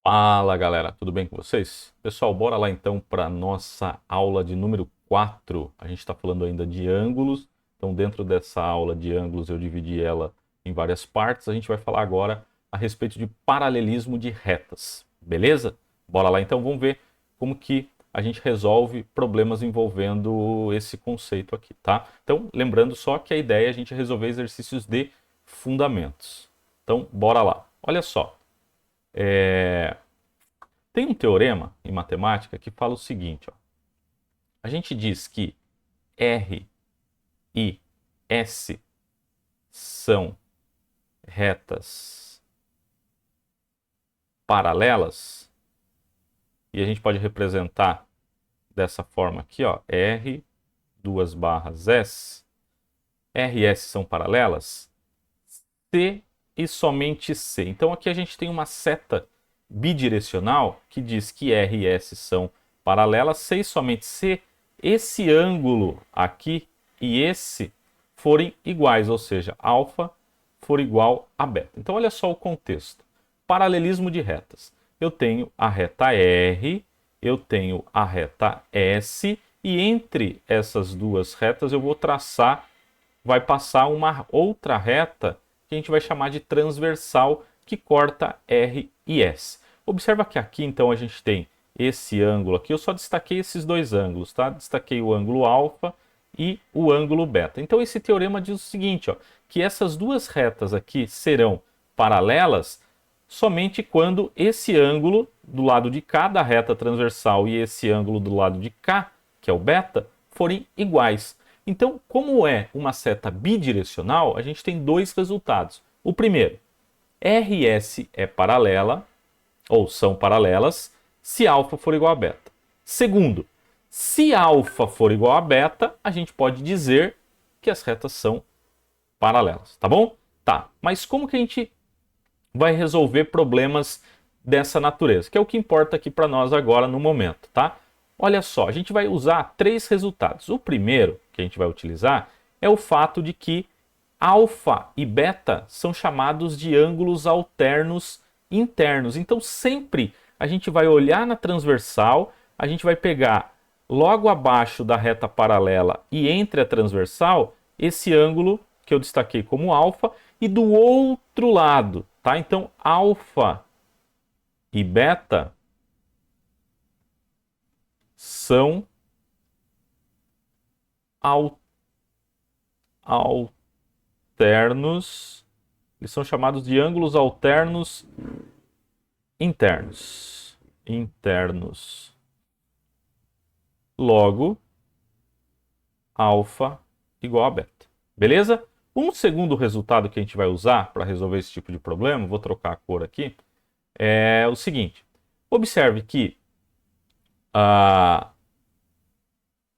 Fala galera, tudo bem com vocês? Pessoal, bora lá então para nossa aula de número 4. A gente está falando ainda de ângulos, então dentro dessa aula de ângulos eu dividi ela em várias partes. A gente vai falar agora a respeito de paralelismo de retas, beleza? Bora lá então, vamos ver como que a gente resolve problemas envolvendo esse conceito aqui, tá? Então, lembrando só que a ideia é a gente resolver exercícios de fundamentos. Então, bora lá. Olha só. Tem um teorema em matemática que fala o seguinte, ó. A gente diz que R e S são retas paralelas e a gente pode representar dessa forma aqui, ó, R, duas barras S. R e S são paralelas, C e somente C. Então aqui a gente tem uma seta bidirecional que diz que R e S são paralelas, C e somente C, esse ângulo aqui e esse forem iguais, ou seja, alfa for igual a beta. Então olha só o contexto. Paralelismo de retas. Eu tenho a reta R, eu tenho a reta S, e entre essas duas retas eu vou traçar, vai passar uma outra reta que a gente vai chamar de transversal, que corta R e S. Observa que aqui então a gente tem esse ângulo aqui, eu só destaquei esses dois ângulos, tá? Destaquei o ângulo alfa e o ângulo beta. Então esse teorema diz o seguinte, ó, que essas duas retas aqui serão paralelas somente quando esse ângulo do lado de cá da reta transversal e esse ângulo do lado de cá, que é o beta, forem iguais. Então, como é uma seta bidirecional, a gente tem dois resultados. O primeiro, RS é paralela, ou são paralelas, se alfa for igual a beta. Segundo, se alfa for igual a beta, a gente pode dizer que as retas são paralelas, tá bom? Tá, mas como que a gente vai resolver problemas dessa natureza? Que é o que importa aqui para nós agora no momento, tá? Olha só, a gente vai usar três resultados. O primeiro que a gente vai utilizar é o fato de que alfa e beta são chamados de ângulos alternos internos. Então, sempre a gente vai olhar na transversal, a gente vai pegar logo abaixo da reta paralela e entre a transversal, esse ângulo que eu destaquei como alfa, e do outro lado, tá? Então, alfa e beta são alternos, eles são chamados de ângulos alternos internos. Internos. Logo, alfa igual a beta. Beleza? Um segundo resultado que a gente vai usar para resolver esse tipo de problema, vou trocar a cor aqui, é o seguinte. Observe que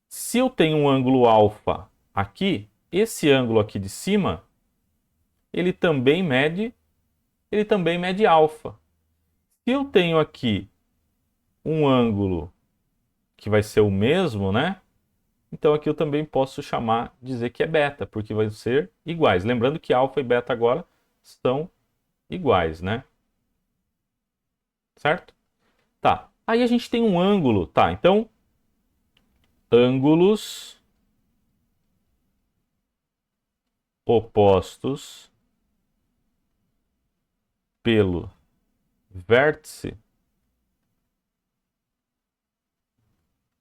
se eu tenho um ângulo alfa aqui, esse ângulo aqui de cima, ele também mede alfa. Se eu tenho aqui um ângulo que vai ser o mesmo, né? Então aqui eu também posso dizer que é beta, porque vai ser iguais. Lembrando que alfa e beta agora são iguais, né? Certo? Tá. Aí a gente tem um ângulo, tá? Então, ângulos opostos pelo vértice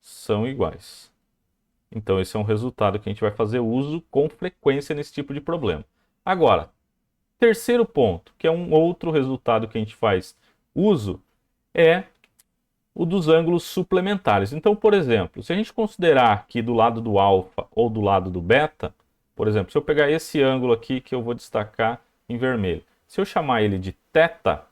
são iguais. Então, esse é um resultado que a gente vai fazer uso com frequência nesse tipo de problema. Agora, terceiro ponto, que é um outro resultado que a gente faz uso, é o dos ângulos suplementares. Então, por exemplo, se a gente considerar aqui do lado do alfa ou do lado do beta, por exemplo, se eu pegar esse ângulo aqui que eu vou destacar em vermelho, se eu chamar ele de θ,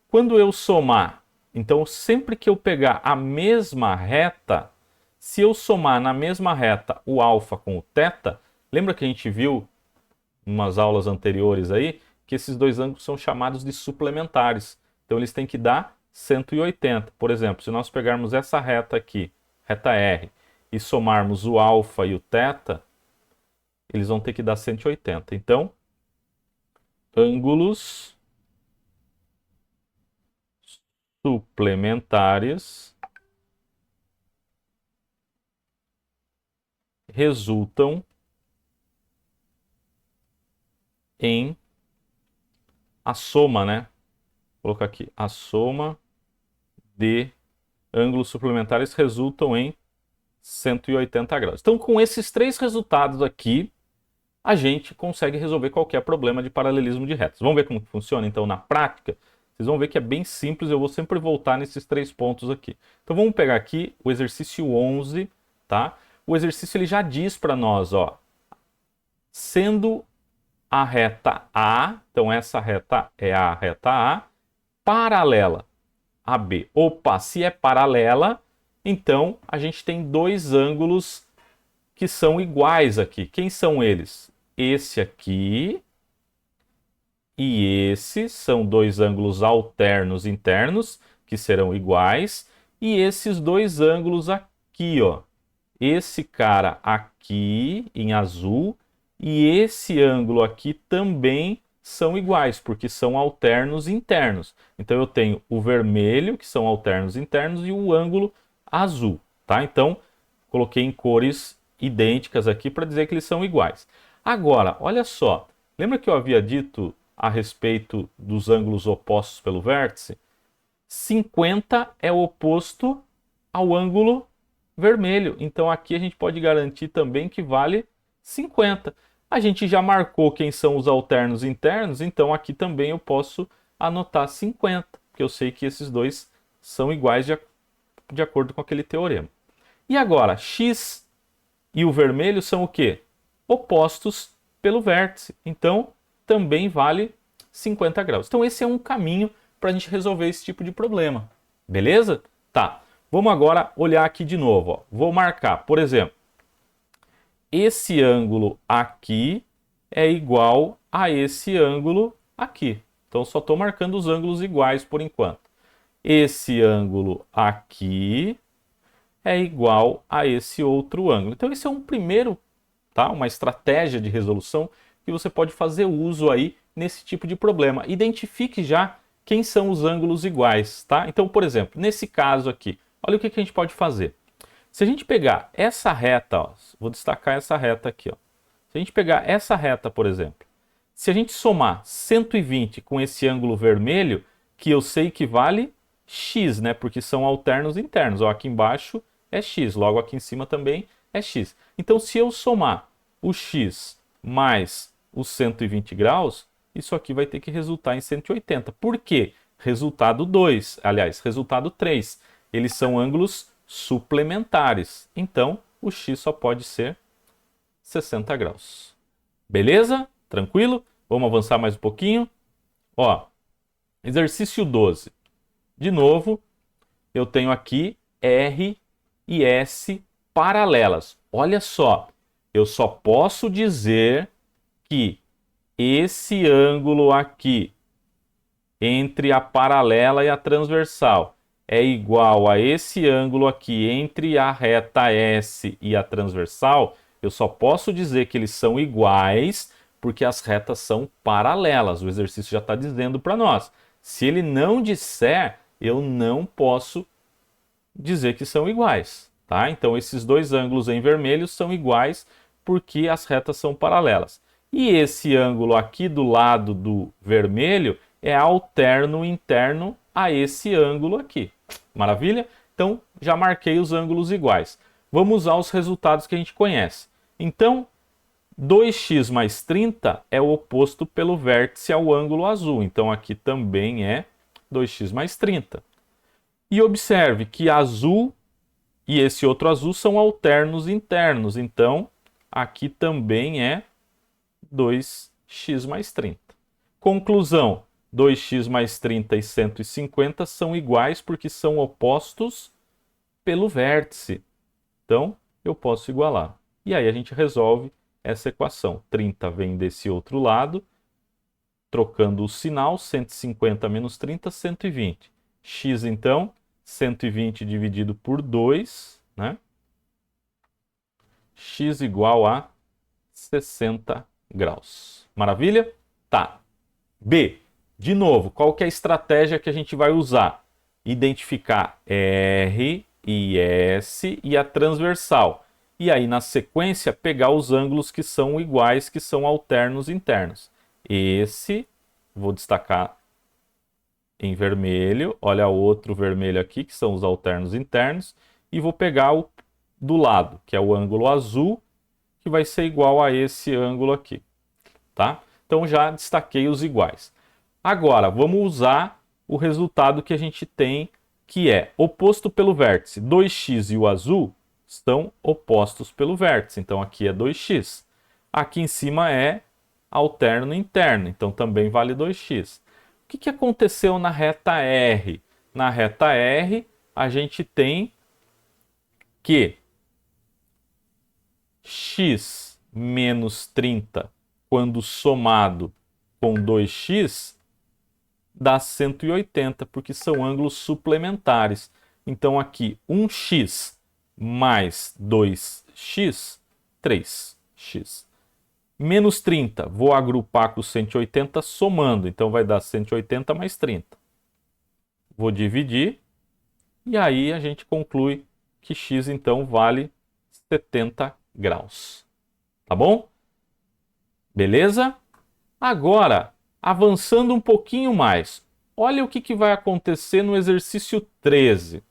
quando eu somar, então sempre que eu pegar a mesma reta, se eu somar na mesma reta o alfa com o θ, lembra que a gente viu em umas aulas anteriores aí que esses dois ângulos são chamados de suplementares. Então eles têm que dar 180. Por exemplo, se nós pegarmos essa reta aqui, reta R, e somarmos o alfa e o θ, eles vão ter que dar 180. Então, ângulos suplementares resultam em a soma, né? Vou colocar aqui, a soma de ângulos suplementares resultam em 180 graus. Então, com esses três resultados aqui, a gente consegue resolver qualquer problema de paralelismo de retas. Vamos ver como que funciona, então, na prática? Vocês vão ver que é bem simples, eu vou sempre voltar nesses três pontos aqui. Então, vamos pegar aqui o exercício 11, tá? O exercício ele já diz para nós, ó, sendo a reta A, então essa reta é a reta A, paralela a B. Opa, se é paralela, então a gente tem dois ângulos que são iguais aqui. Quem são eles? Esse aqui e esse são dois ângulos alternos internos, que serão iguais. E esses dois ângulos aqui, ó. Esse cara aqui em azul e esse ângulo aqui também são iguais, porque são alternos internos. Então eu tenho o vermelho, que são alternos internos, e o ângulo azul, tá? Então coloquei em cores idênticas aqui para dizer que eles são iguais. Agora, olha só, lembra que eu havia dito a respeito dos ângulos opostos pelo vértice? 50 é o oposto ao ângulo vermelho. Então aqui a gente pode garantir também que vale 50. A gente já marcou quem são os alternos internos, então aqui também eu posso anotar 50, porque eu sei que esses dois são iguais de acordo com aquele teorema. E agora, x e o vermelho são o quê? Opostos pelo vértice. Então também vale 50 graus. Então esse é um caminho para a gente resolver esse tipo de problema. Beleza? Tá. Vamos agora olhar aqui de novo. Ó. Vou marcar, por exemplo, esse ângulo aqui é igual a esse ângulo aqui. Então só estou marcando os ângulos iguais por enquanto. Esse ângulo aqui é igual a esse outro ângulo. Então esse é um primeiro, tá? Uma estratégia de resolução que você pode fazer uso aí nesse tipo de problema. Identifique já quem são os ângulos iguais, tá? Então, por exemplo, nesse caso aqui, olha o que a gente pode fazer. Se a gente pegar essa reta, ó, vou destacar essa reta aqui, ó. Se a gente pegar essa reta, por exemplo, se a gente somar 120 com esse ângulo vermelho, que eu sei que vale x, né? Porque são alternos internos. Ó, aqui embaixo é x, logo aqui em cima também é x. Então, se eu somar o x mais os 120 graus, isso aqui vai ter que resultar em 180. Por quê? Resultado 2, aliás, resultado 3. Eles são ângulos suplementares. Então, o x só pode ser 60 graus. Beleza? Tranquilo? Vamos avançar mais um pouquinho. Ó, exercício 12. De novo, eu tenho aqui R e S paralelas. Olha só, eu só posso dizer que esse ângulo aqui entre a paralela e a transversal é igual a esse ângulo aqui entre a reta S e a transversal, eu só posso dizer que eles são iguais porque as retas são paralelas. O exercício já está dizendo para nós. Se ele não disser, eu não posso dizer que são iguais, tá? Então esses dois ângulos em vermelho são iguais porque as retas são paralelas. E esse ângulo aqui do lado do vermelho é alterno interno a esse ângulo aqui. Maravilha? Então, já marquei os ângulos iguais. Vamos usar os resultados que a gente conhece. Então, 2x mais 30 é o oposto pelo vértice ao ângulo azul. Então, aqui também é 2x mais 30. E observe que azul e esse outro azul são alternos internos. Então, aqui também é 2x mais 30. Conclusão, 2x mais 30 e 150 são iguais porque são opostos pelo vértice. Então, eu posso igualar. E aí a gente resolve essa equação. 30 vem desse outro lado, trocando o sinal, 150 menos 30, 120. X, então, 120 dividido por 2, né? X igual a 60 graus. Maravilha? Tá. B. De novo, qual que é a estratégia que a gente vai usar? identificar R e S e a transversal. E aí, na sequência, pegar os ângulos que são iguais, que são alternos internos. Esse, vou destacar em vermelho, olha outro vermelho aqui, que são os alternos internos, e vou pegar o do lado, que é o ângulo azul, que vai ser igual a esse ângulo aqui, tá? Então já destaquei os iguais. Agora, vamos usar o resultado que a gente tem, que é oposto pelo vértice. 2x e o azul são opostos pelo vértice, então aqui é 2x. Aqui em cima é alterno interno, então também vale 2x. O que aconteceu na reta R? Na reta R, a gente tem que x menos 30, quando somado com 2x, dá 180, porque são ângulos suplementares. Então aqui 1x mais 2x, 3x. Menos 30, vou agrupar com 180 somando, então vai dar 180 mais 30. Vou dividir, e aí a gente conclui que x então vale 70 graus. Tá bom? Beleza? Agora, avançando um pouquinho mais, olha o que vai acontecer no exercício 13.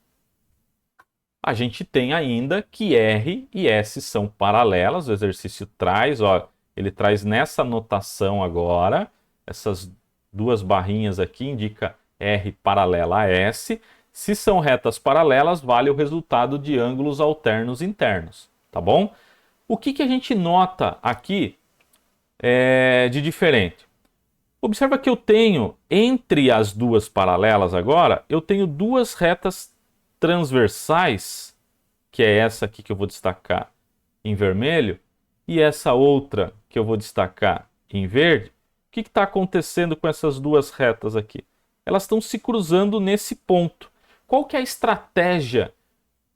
A gente tem ainda que R e S são paralelas, o exercício traz, ó, ele traz nessa notação agora, essas duas barrinhas aqui indica R paralela a S. Se são retas paralelas, vale o resultado de ângulos alternos internos, tá bom? O que a gente nota aqui de diferente? Observa que eu tenho, entre as duas paralelas agora, eu tenho duas retas transversais, que é essa aqui que eu vou destacar em vermelho, e essa outra que eu vou destacar em verde. O que está acontecendo com essas duas retas aqui? Elas estão se cruzando nesse ponto. Qual que é a estratégia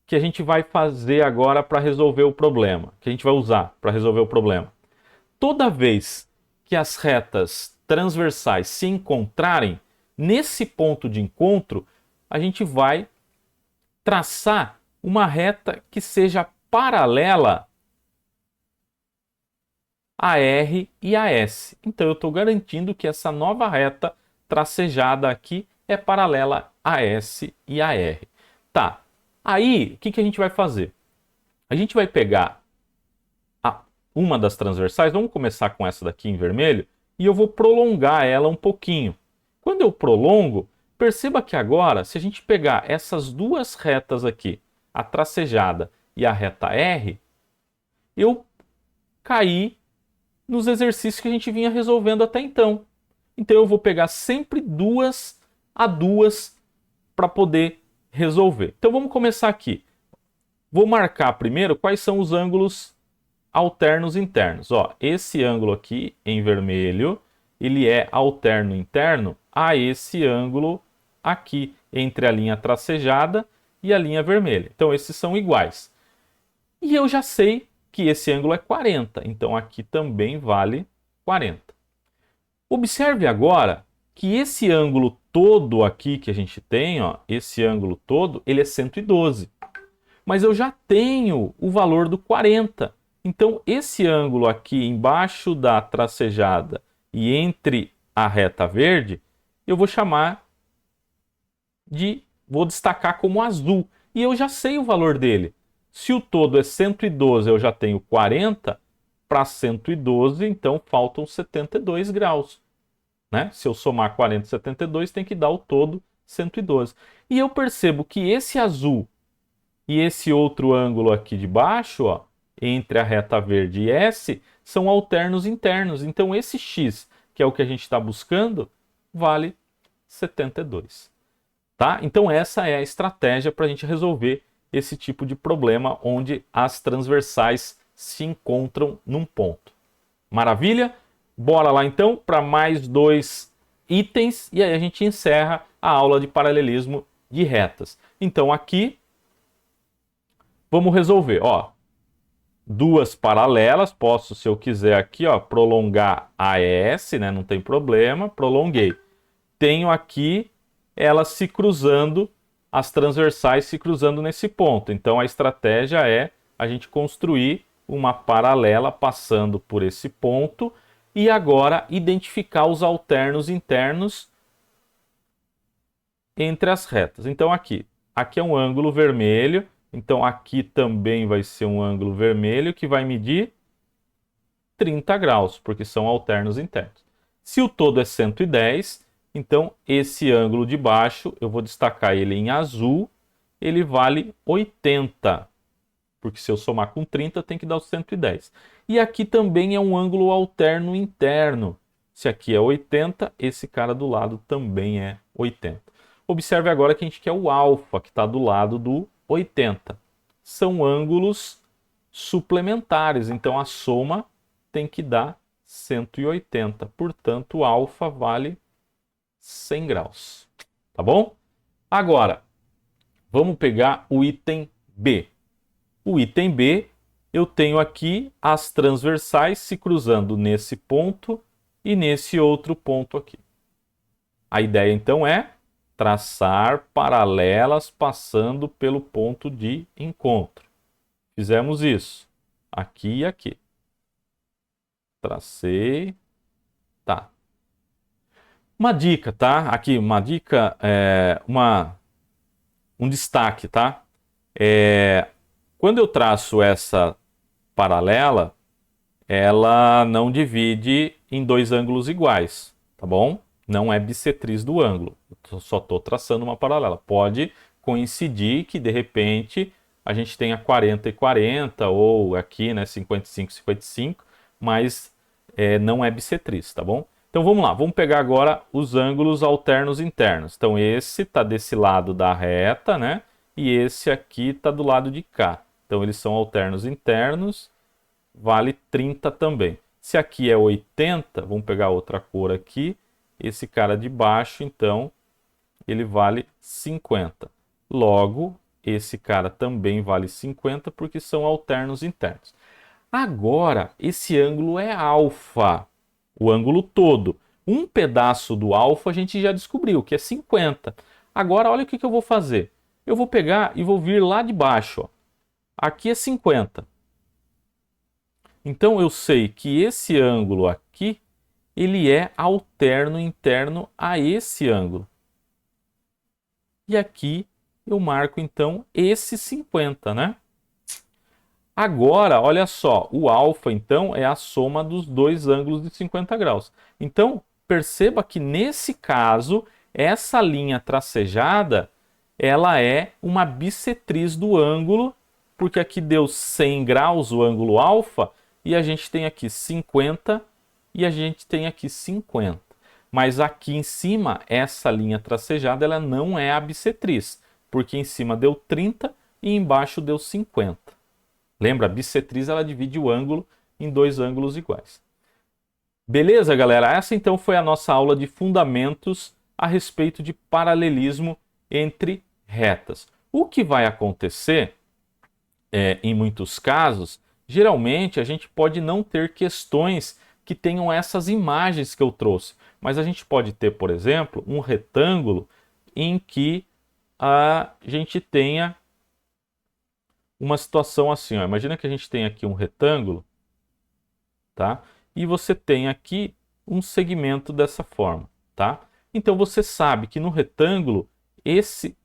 que a gente vai fazer agora para resolver o problema? Que a gente vai usar para resolver o problema? Toda vez que as retas transversais se encontrarem nesse ponto de encontro, a gente vai traçar uma reta que seja paralela a R e a S. Então eu estou garantindo que essa nova reta tracejada aqui é paralela a S e a R. Tá, aí o que a gente vai fazer? A gente vai pegar uma das transversais, vamos começar com essa daqui em vermelho, e eu vou prolongar ela um pouquinho. Quando eu prolongo, perceba que agora, se a gente pegar essas duas retas aqui, a tracejada e a reta R, eu caí nos exercícios que a gente vinha resolvendo até então. Então eu vou pegar sempre duas a duas para poder resolver. Então vamos começar aqui. Vou marcar primeiro quais são os ângulos alternos internos. Ó, esse ângulo aqui em vermelho, ele é alterno interno a esse ângulo aqui entre a linha tracejada e a linha vermelha. Então esses são iguais. E eu já sei que esse ângulo é 40, então aqui também vale 40. Observe agora que esse ângulo todo aqui que a gente tem, ó, esse ângulo todo, ele é 112. Mas eu já tenho o valor do 40. Então esse ângulo aqui embaixo da tracejada e entre a reta verde, eu vou chamar vou destacar como azul. E eu já sei o valor dele. Se o todo é 112, eu já tenho 40, para 112, então faltam 72 graus. Né? Se eu somar 40 e 72, tem que dar o todo 112. E eu percebo que esse azul e esse outro ângulo aqui de baixo, ó, entre a reta verde e S, são alternos internos. Então esse x, que é o que a gente está buscando, vale 72. Tá? Então essa é a estratégia para a gente resolver esse tipo de problema onde as transversais se encontram num ponto. Maravilha? Bora lá então para mais 2 itens e aí a gente encerra a aula de paralelismo de retas. Então aqui vamos resolver, ó, duas paralelas, posso, se eu quiser aqui, ó, prolongar a S, né, não tem problema, prolonguei. Tenho aqui elas se cruzando as transversais se cruzando nesse ponto. Então a estratégia é a gente construir uma paralela passando por esse ponto e agora identificar os alternos internos entre as retas. Então aqui é um ângulo vermelho, então aqui também vai ser um ângulo vermelho que vai medir 30 graus, porque são alternos internos. Se o todo é 110, então esse ângulo de baixo, eu vou destacar ele em azul, ele vale 80, porque se eu somar com 30 tem que dar os 110. E aqui também é um ângulo alterno interno. Se aqui é 80, esse cara do lado também é 80. Observe agora que a gente quer o alfa, que está do lado do 80. São ângulos suplementares, então a soma tem que dar 180. Portanto, o alfa vale 100 graus. Tá bom? Agora, vamos pegar o item B. O item B, eu tenho aqui as transversais se cruzando nesse ponto e nesse outro ponto aqui. A ideia, então, é traçar paralelas passando pelo ponto de encontro. Fizemos isso. Aqui e aqui. Tracei. Tá. Uma dica, tá? Aqui, uma dica, um destaque, tá? Quando eu traço essa paralela, ela não divide em dois ângulos iguais, tá bom? Não é bissetriz do ângulo. Eu só estou traçando uma paralela. Pode coincidir que, de repente, a gente tenha 40 e 40, ou aqui, né, 55 e 55, mas não é bissetriz, tá bom? Então vamos lá, vamos pegar agora os ângulos alternos internos. Então esse está desse lado da reta, né? E esse aqui está do lado de cá. Então eles são alternos internos, vale 30 também. Se aqui é 80, vamos pegar outra cor aqui. Esse cara de baixo, então, ele vale 50. Logo, esse cara também vale 50 porque são alternos internos. Agora, esse ângulo é alfa, o ângulo todo. Um pedaço do alfa a gente já descobriu, que é 50. Agora, olha o que eu vou fazer. Eu vou pegar e vou vir lá de baixo. Ó. Aqui é 50. Então, eu sei que esse ângulo aqui, ele é alterno interno a esse ângulo. E aqui eu marco, então, esse 50, né? Agora, olha só, o alfa, então, é a soma dos dois ângulos de 50 graus. Então, perceba que, nesse caso, essa linha tracejada, ela é uma bissetriz do ângulo, porque aqui deu 100 graus o ângulo alfa, e a gente tem aqui 50 e a gente tem aqui 50. Mas aqui em cima, essa linha tracejada, ela não é a bissetriz, porque em cima deu 30 e embaixo deu 50. Lembra, a bissetriz ela divide o ângulo em dois ângulos iguais. Beleza, galera? Essa então foi a nossa aula de fundamentos a respeito de paralelismo entre retas. O que vai acontecer, em muitos casos, geralmente a gente pode não ter questões que tenham essas imagens que eu trouxe, mas a gente pode ter, por exemplo, um retângulo em que a gente tenha uma situação assim, ó. Imagina que a gente tem aqui um retângulo, tá? E você tem aqui um segmento dessa forma, tá? Então você sabe que no retângulo esse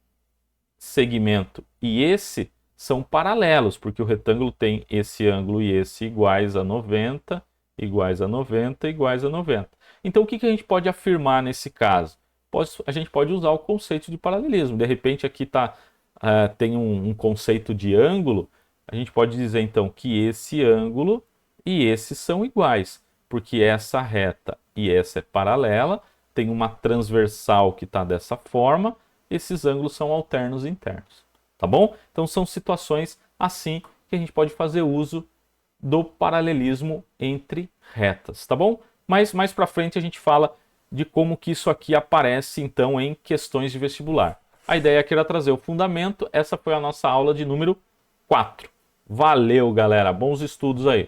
segmento e esse são paralelos, porque o retângulo tem esse ângulo e esse iguais a 90, iguais a 90, iguais a 90. Então o que a gente pode afirmar nesse caso? A gente pode usar o conceito de paralelismo. De repente aqui tem um conceito de ângulo, a gente pode dizer então que esse ângulo e esse são iguais, porque essa reta e essa é paralela, tem uma transversal que está dessa forma, esses ângulos são alternos internos, tá bom? Então são situações assim que a gente pode fazer uso do paralelismo entre retas, tá bom? Mas mais para frente a gente fala de como que isso aqui aparece então em questões de vestibular. A ideia aqui era trazer o fundamento. Essa foi a nossa aula de número 4. Valeu, galera. Bons estudos aí.